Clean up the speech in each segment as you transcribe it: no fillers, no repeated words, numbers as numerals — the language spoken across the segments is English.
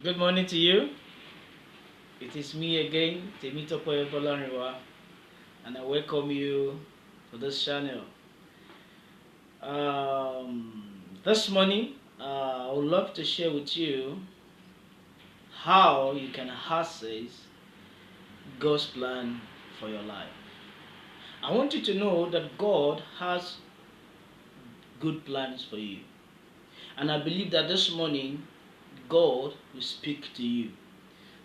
Good morning to you. It is me again, Temitope Bolariwa, and I welcome you to this channel. This morning, I would love to share with you how you can access God's plan for your life. I want you to know that God has good plans for you. And I believe that this morning, God will speak to you.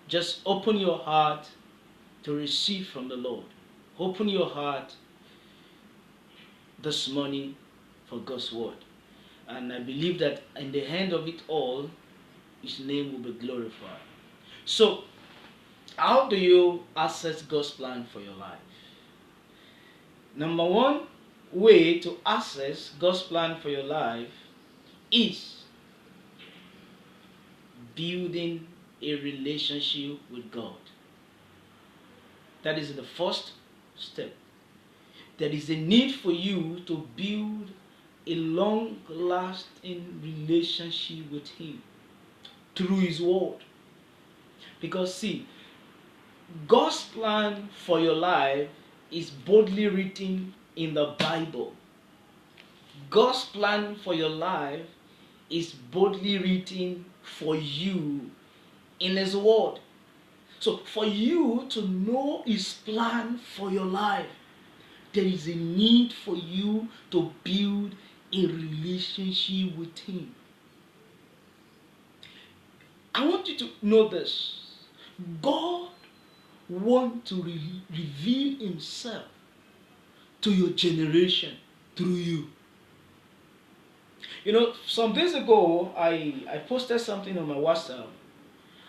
Just open your heart to receive from the Lord. Open your heart this morning for God's word. And I believe that in the end of it all, His name will be glorified. So, how do you access God's plan for your life? Number one way to access God's plan for your life is building a relationship with God. That is the first step. There is a need for you to build a long-lasting relationship with Him through His Word. Because see, God's plan for your life is boldly written in the Bible. God's plan for your life is boldly written for you in His Word. So for you to know His plan for your life, there is a need for you to build a relationship with Him. I want you to know this. God wants to reveal Himself to your generation through you. You know, some days ago, I posted something on my WhatsApp.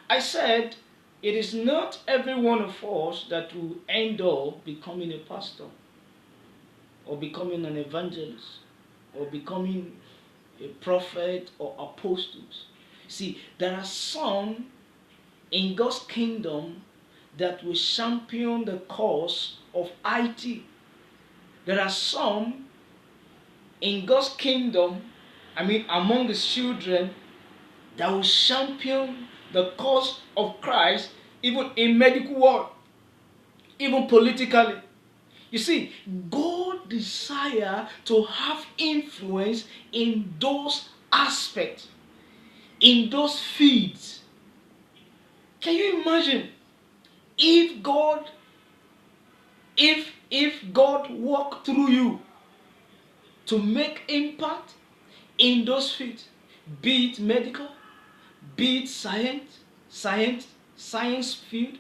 I said, it is not every one of us that will end up becoming a pastor, or becoming an evangelist, or becoming a prophet or apostles. See, there are some in God's kingdom that will champion the cause of IT. There are some in God's kingdom, among His children, that will champion the cause of Christ, even in medical world, even politically. You see, God desires to have influence in those aspects, in those fields. Can you imagine if God walked through you to make impact in those fields, be it medical, be it science field,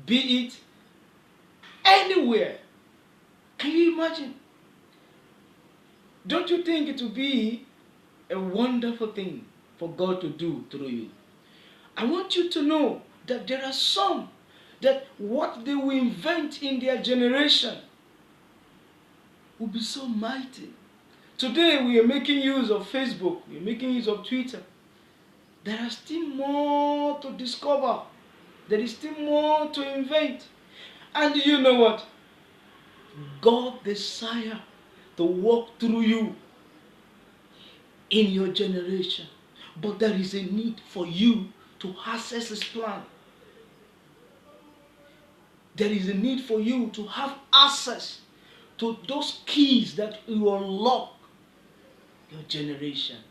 be it anywhere? Can you imagine? Don't you think it would be a wonderful thing for God to do through you? I want you to know that there are some that what they will invent in their generation will be so mighty. Today we are making use of Facebook, we are making use of Twitter. There are still more to discover. There is still more to invent. And you know what? God desires to walk through you in your generation. But there is a need for you to access His plan. There is a need for you to have access to those keys that will unlock your generation.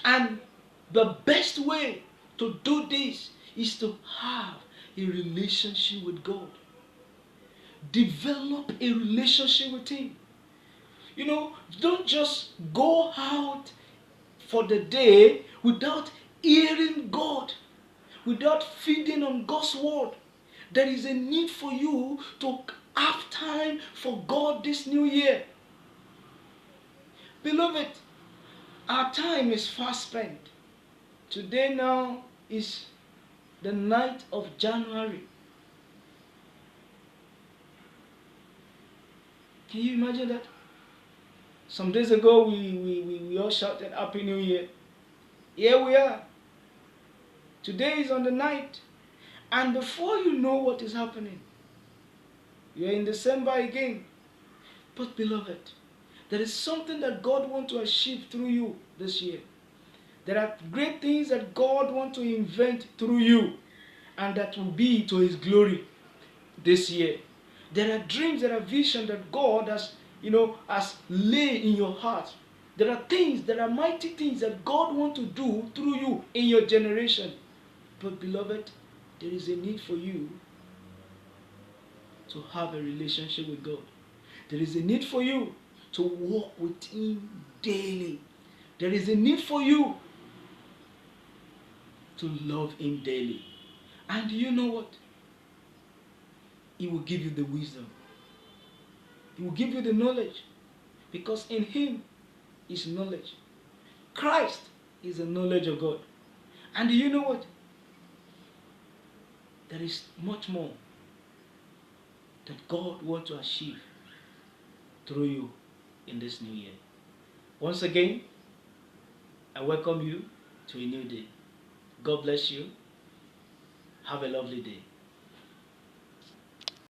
And the best way to do this is to have a relationship with God. Develop a relationship with Him. You know, don't just go out for the day without hearing God, without feeding on God's word. There is a need for you to have time for God this new year. Beloved, our time is fast spent. Today now is the 9th of January. Can you imagine that? Some days ago we all shouted Happy New Year. Here we are. Today is on the 9th. And before you know what is happening, you are in December again. But beloved, there is something that God wants to achieve through you this year. There are great things that God wants to invent through you, and that will be to His glory this year. There are dreams, there are visions that God has laid in your heart. There are things, there are mighty things that God wants to do through you in your generation. But beloved, there is a need for you to have a relationship with God. There is a need for you to walk with Him daily. There is a need for you to love Him daily. And you know what? He will give you the wisdom. He will give you the knowledge. Because in Him is knowledge. Christ is the knowledge of God. And you know what? There is much more that God wants to achieve through you in this new year. Once again, I welcome you to a new day. God bless you. Have a lovely day.